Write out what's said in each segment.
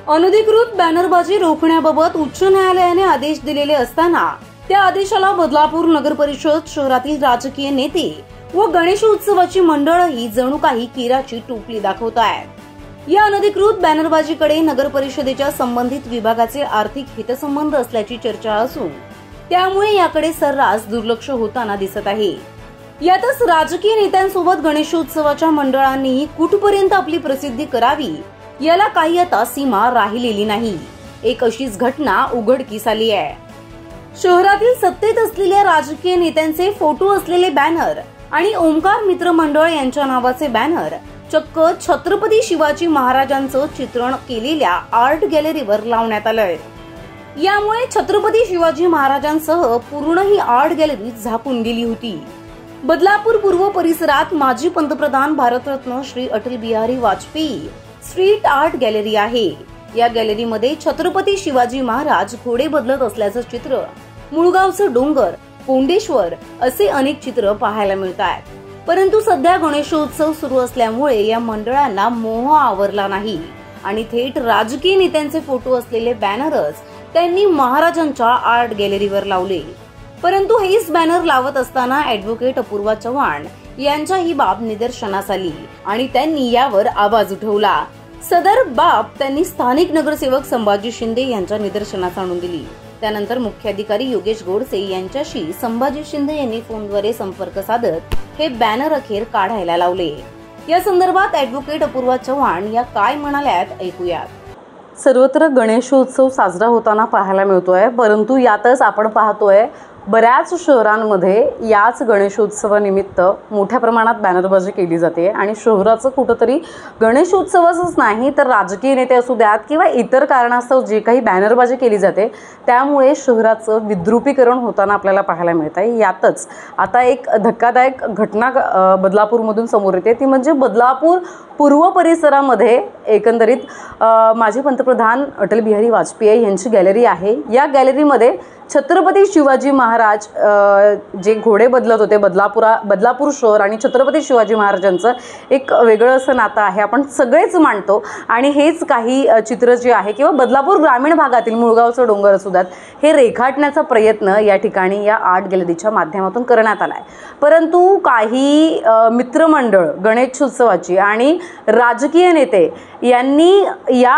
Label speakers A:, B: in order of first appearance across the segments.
A: अनधिकृत बॅनरबाजी रोखण्याबाबत उच्च न्यायालयाने आदेश दिलेले असताना त्या आदेशाला बदलापूर नगर परिषद शहरातील राजकीय नेते व गणेश उत्सवाची मंडळही जणू काही केराची टोपली दाखवत आहेत। या अनधिकृत बॅनरबाजीकडे नगर परिषदेच्या संबंधित विभागाचे आर्थिक हितसंबंध असल्याची चर्चा असून त्यामुळे याकडे सर्रास दुर्लक्ष होताना दिसत आहे। यातच राजकीय नेत्यांसोबत गणेशोत्सवाच्या मंडळांनीही कुठपर्यंत आपली प्रसिद्धी करावी याला काही आता सीमा राहिलेली नाही। एक अशीच घटना उघडकीस आली आहे। शहरातील सत्तेत असलेल्या राजकीय नेत्यांचे फोटो असलेले बॅनर आणि ओमकार मित्र मंडळ यांच्या नावाचे बॅनर चक्क छत्रपती शिवाजी महाराजांचं चित्रण केलेल्या आर्ट गॅलरीवर लावण्यात आलंय। यामुळे छत्रपती शिवाजी महाराजांसह पूर्ण ही आर्ट गॅलरी झाकून गेली होती। बदलापूर पूर्व परिसरात माजी पंतप्रधान Bharat Ratna Shri Atal Bihari Vajpayee street art gallery आहे। या गॅलरीमध्ये छत्रपती शिवाजी महाराज घोडे बदलत असल्याचं चित्र, मुळगावचं डोंगर, कोंडेश्वर असे अनेक चित्र पाहायला मिळतात। परंतु सध्या गणेशोत्सव सुरू असल्यामुळे या मंडळांना मोह आवरला नाही आणि थेट राजकीय नेत्यांचे फोटो असलेले बॅनरच त्यांनी महाराजांच्या आर्ट गॅलरीवर लावले। परंतु हेच बॅनर लावत असताना ॲडव्होकेट अपूर्वा चव्हाण यांच्या ही बाब निदर्शनास आली आणि त्यांनी यावर आवाज उठवला। सदर बाब त्यांनी स्थानिक नगरसेवक संभाजी शिंदे यांच्या निदर्शनास आणून दिली। त्यानंतर मुख्याधिकारी योगेश गोडसे यांच्याशी संभाजी शिंदे यांनी फोनद्वारे संपर्क साधत हे बॅनर अखेर काढायला लावले। या संदर्भात ॲडव्होकेट अपूर्वा चव्हाण या काय म्हणाल्यात ऐकूयात।
B: सर्वत्र गणेशोत्सव साजरा होताना पाहायला मिळतोय, परंतु यातच आपण पाहतोय बऱ्याच शहरांमध्ये याच गणेशोत्सवानिमित्त मोठ्या प्रमाणात बॅनरबाजी केली जाते आणि शहराचं कुठंतरी गणेशोत्सवच नाही तर राजकीय नेते असू द्यात किंवा इतर कारणास्तव जे काही बॅनरबाजी केली जाते त्यामुळे शहराचं विद्रुपीकरण होताना आपल्याला पाहायला मिळत आहे। यातच आता एक धक्कादायक घटना बदलापूरमधून समोर येते, ती म्हणजे बदलापूर पूर्व परिसरामध्ये एकंदरीत माजी पंतप्रधान अटल बिहारी वाजपेयी यांची गॅलरी आहे। या गॅलरीमध्ये छत्रपती शिवाजी महाराज जे घोडे बदलत होते, बदलापूर शहर आणि छत्रपती शिवाजी महाराजांचं एक वेगळं असं नातं आहे, आपण सगळेच मानतो। आणि हेच काही चित्र जे आहे किंवा बदलापूर ग्रामीण भागातील मुळगावचं डोंगर असू द्यात हे रेखाटण्याचा प्रयत्न या ठिकाणी या आर्ट गॅलरीच्या माध्यमातून करण्यात आला आहे। परंतु काही मित्रमंडळ गणेशोत्सवाची आणि राजकीय नेते यांनी या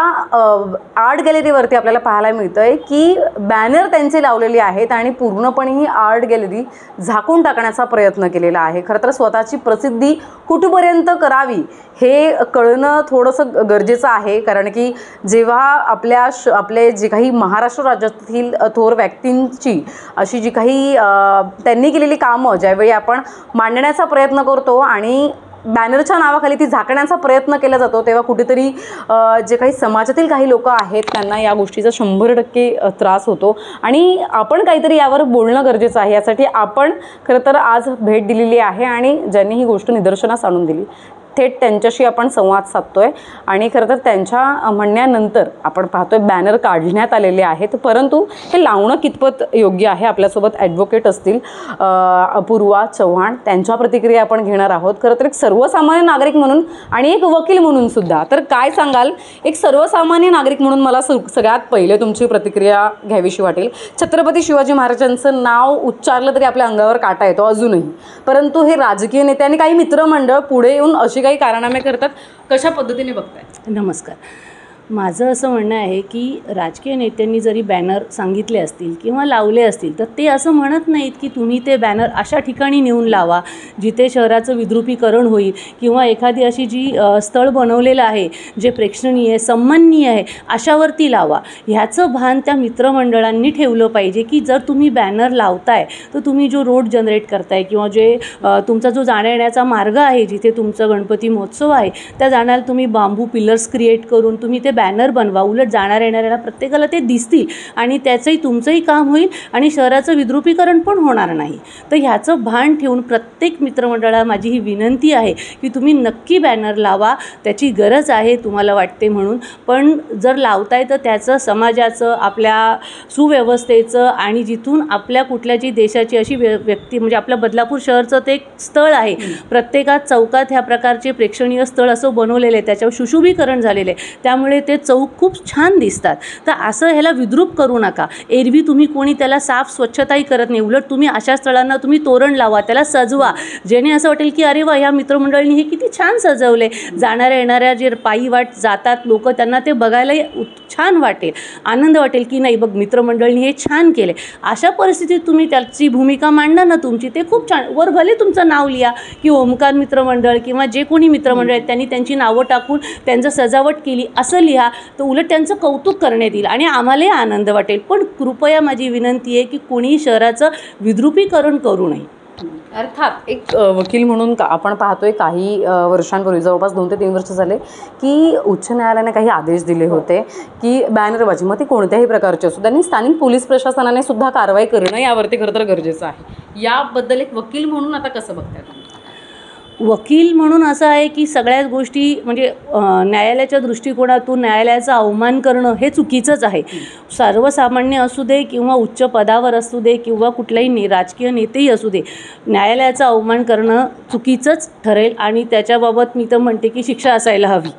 B: आर्ट गॅलरीवरती आपल्याला पाहायला मिळतंय की बॅनर त्यांचे लावलेले आहेत आणि पूर्णपणे ही आर्ट गॅलरी झाकून टाकण्याचा प्रयत्न केलेला आहे। खरं तर स्वतःची प्रसिद्धी कुठपर्यंत करावी हे कळणं थोडंसं गरजेचं आहे, कारण की जेव्हा आपले जे काही महाराष्ट्र राज्यातील थोर व्यक्तींची अशी जी काही त्यांनी केलेली कामं ज्यावेळी आपण मांडण्याचा प्रयत्न करतो आणि बॅनरच्या नावाखाली ती झाकण्याचा प्रयत्न केला जातो तेव्हा कुठेतरी जे काही समाजातील काही लोक आहेत त्यांना या गोष्टीचा 100% त्रास होतो आणि आपण काहीतरी यावर बोलणं गरजेचं आहे। यासाठी आपण खरं तर आज भेट दिलेली आहे आणि ज्यांनी ही गोष्ट निदर्शनास आणून दिली थेट त्यांच्याशी आपण संवाद साधतोय आणि खरं तर त्यांच्या म्हणण्यानंतर आपण पाहतोय बॅनर काढण्यात आलेले आहेत, परंतु हे लावणं कितपत योग्य आहे। आपल्यासोबत ॲडव्होकेट असतील अपूर्वा चव्हाण, त्यांच्या प्रतिक्रिया आपण घेणार आहोत। खरं तर एक सर्वसामान्य नागरिक म्हणून आणि एक वकील म्हणून सुद्धा, तर काय सांगाल एक सर्वसामान्य नागरिक म्हणून मला सगळ्यात पहिले तुमची प्रतिक्रिया घ्यावीशी वाटेल। छत्रपती शिवाजी महाराजांचं नाव उच्चारलं तरी आपल्या अंगावर काटा येतो अजूनही, परंतु हे राजकीय नेते आणि काही मित्रमंडळ पुढे येऊन अशी काही कारणामे करतात, कशा पद्धतीने बघताय?
C: नमस्कार, माझं असं म्हणणं आहे की राजकीय नेत्यांनी जरी बॅनर सांगितले असतील किंवा लावले असतील तर ते असं म्हणत नाहीत की तुम्ही ते बॅनर अशा ठिकाणी नेऊन लावा जिथे शहराचं विद्रुपीकरण होईल किंवा एखादी अशी जी स्थळ बनवलेलं आहे जे प्रेक्षणीय सन्माननीय आहे अशावरती लावा। ह्याचं भान त्या मित्रमंडळांनी ठेवलं पाहिजे की जर तुम्ही बॅनर लावताय तर तुम्ही जो रोड जनरेट करताय किंवा जे तुमचा जो जाण्या येण्याचा मार्ग आहे जिथे तुमचा गणपती महोत्सव आहे त्या जाण्याला तुम्ही बांबू पिलर्स क्रिएट करून तुम्ही ते बॅनर बनवा, उलट जाणाऱ्या येणाऱ्यांना प्रत्येकाला ते दिसतील आणि त्याचंही तुमचंही काम होईल आणि शहराचं विद्रुपीकरण पण होणार नाही। तर ह्याचं भान ठेवून प्रत्येक मित्रमंडळाला माझी ही विनंती आहे की तुम्ही नक्की बॅनर लावा, त्याची गरज आहे तुम्हाला वाटते म्हणून, पण जर लावताय तर त्याचं समाजाचं, आपल्या सुव्यवस्थेचं आणि जिथून आपल्या कुठल्या जी देशाची अशी व्यक्ती म्हणजे आपल्या बदलापूर शहरचं ते एक स्थळ आहे, प्रत्येकात चौकात ह्या प्रकारचे प्रेक्षणीय स्थळ असं बनवलेलं आहे, त्याच्यावर सुशोभीकरण झालेलं आहे, त्यामुळे ते चौक खूप छान दिसतात. तर असं ह्याला विद्रूप करू नका. एरवी तुम्ही कोणी त्याला साफ स्वच्छताही करत नाही, उलट तुम्ही अशा स्थळांना तुम्ही तोरण लावा, त्याला सजवा, जेणे असं वाटेल की अरे वा, ह्या मित्रमंडळींनी हे किती छान सजवले. जाणाऱ्या येणाऱ्या जे पायी वाट जातात लोक, त्यांना ते बघायलाही छान वाटेल, आनंद वाटेल की नाही बघ मित्रमंडळींनी हे छान केले. अशा परिस्थितीत तुम्ही त्याची भूमिका मांडा ना तुमची, ते खूप छान. वर भले तुमचं नाव लिहा की ओमकार मित्रमंडळ किंवा जे कोणी मित्रमंडळ आहेत त्यांनी त्यांची नावं टाकून त्यांचं सजावट केली असं लिहा, तर उलट त्यांचं कौतुक करण्यात येईल आणि आम्हालाही आनंद वाटेल. पण कृपया माझी विनंती आहे की कोणी शहराचं विद्रुपीकरण करू नये.
B: अर्थात एक वकील म्हणून आपण पाहतोय काही वर्षांपूर्वी, जवळपास 2 ते 3 वर्ष झाले, की उच्च न्यायालयाने काही आदेश दिले होते की बॅनरबाजी, मग ती कोणत्याही प्रकारची असो, त्यांनी स्थानिक पोलीस प्रशासनाने सुद्धा कारवाई करणं यावरती खरं तर गरजेचं आहे. याबद्दल एक वकील म्हणून आता कसं बघताय तुम्ही?
C: वकील म्हणून असं आहे की सगळ्याच गोष्टी म्हणजे न्यायालयाच्या दृष्टिकोनातून न्यायालयाचा अवमान करणं हे चुकीचंच आहे. सर्वसामान्य असू दे किंवा उच्च पदावर असू दे किंवा कुठलाही राजकीय नेतेही असू दे, न्यायालयाचा अवमान करणं चुकीचंच ठरेल आणि त्याच्याबाबत मी तर म्हणते की शिक्षा असायला हवी.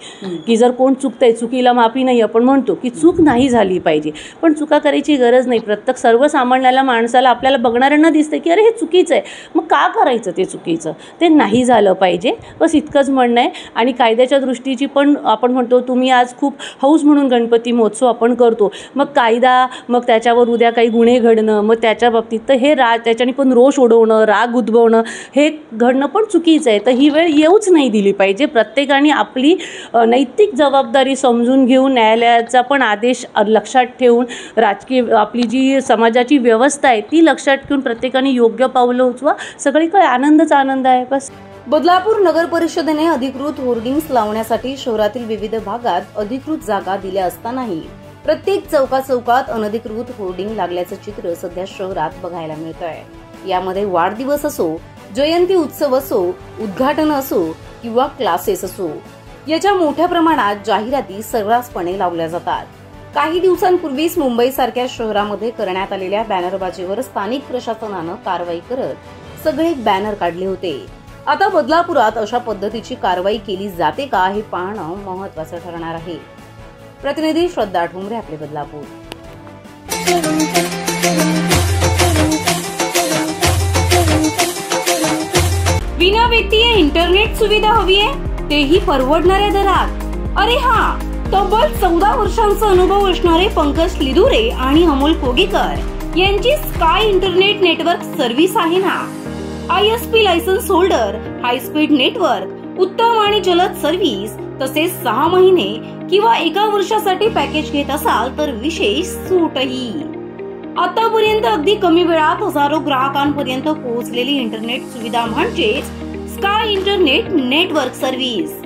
C: की जर कोण चुकतंय, चुकीला माफी नाही आपण म्हणतो की चूक नाही झाली पाहिजे, पण चुका करायची गरज नाही. प्रत्येक सर्वसामान्याला माणसाला आपल्याला बघणाऱ्यांना दिसतं की अरे हे चुकीचं आहे, मग का करायचं ते चुकीचं, ते नाही झालं पाहिजे, बस इतकंच म्हणणं आहे. आणि कायद्याच्या दृष्टीची पण आपण म्हणतो तुम्ही आज खूप हौस म्हणून गणपती महोत्सव आपण करतो, मग कायदा, मग त्याच्यावर उद्या काही गुन्हे घडणं, मग त्याच्या बाबतीत तर हे त्याच्याने पण रोष उडवणं, राग उद्भवणं हे घडणं पण चुकीचं आहे. तर ही वेळ येऊच नाही दिली पाहिजे. प्रत्येकाने आपली नैतिक जबाबदारी समजून घेऊन न्यायालयाचा पण आदेश लक्षात ठेवून राजकीय आपली जी समाजाची व्यवस्था आहे ती लक्षात ठेवून प्रत्येकाने योग्य पावलं उचवा. सगळीकडे आनंदच आनंद आहे. बस.
A: बदलापूर नगर परिषदेने अधिकृत होर्डिंग्स लावण्यासाठी शहरातील विविध भागात अधिकृत जागा दिल्या असतानाही प्रत्येक चौकात अनधिकृत होर्डिंग लागल्याचं चित्र सध्या शहरात बघायला मिळत आहे. यामध्ये वाढदिवस असो, जयंती उत्सव असो, उद्घाटन असो किंवा क्लासेस असो, याच्या मोठ्या प्रमाणात जाहिराती सर्रासपणे लावल्या जातात. काही दिवसांपूर्वीच मुंबईसारख्या शहरामध्ये करण्यात आलेल्या बॅनरबाजीवर स्थानिक प्रशासनानं कारवाई करत सगळे बॅनर काढले होते. आता बदलापुरात अशा पद्धतीची कारवाई केली जाते का हे पाहणं महत्त्वाचं ठरणार आहे. प्रतिनिधी श्रद्धा ठोंबरे, आपले बदलापूर. विना व्यक्तीय इंटरनेट सुविधा हवी आहे, तेही परवडणाऱ्या दरात. अरे हा, तब्बल 14 वर्षांचा अनुभव असणारे पंकज लिदुरे आणि अमोल कोगेकर यांची स्काय इंटरनेट नेटवर्क सर्व्हिस आहे ना. ISP licence holder, high speed network, उत्तम आणि जलद सर्व्हिस, तसेच 6 महिने किंवा 1 वर्षासाठी पॅकेज घेत असाल तर विशेष सूटही. आतापर्यंत अगदी कमी वेळात हजारो ग्राहकांपर्यंत पोहोचलेली इंटरनेट सुविधा म्हणजेच स्काय इंटरनेट नेटवर्क सर्व्हिस.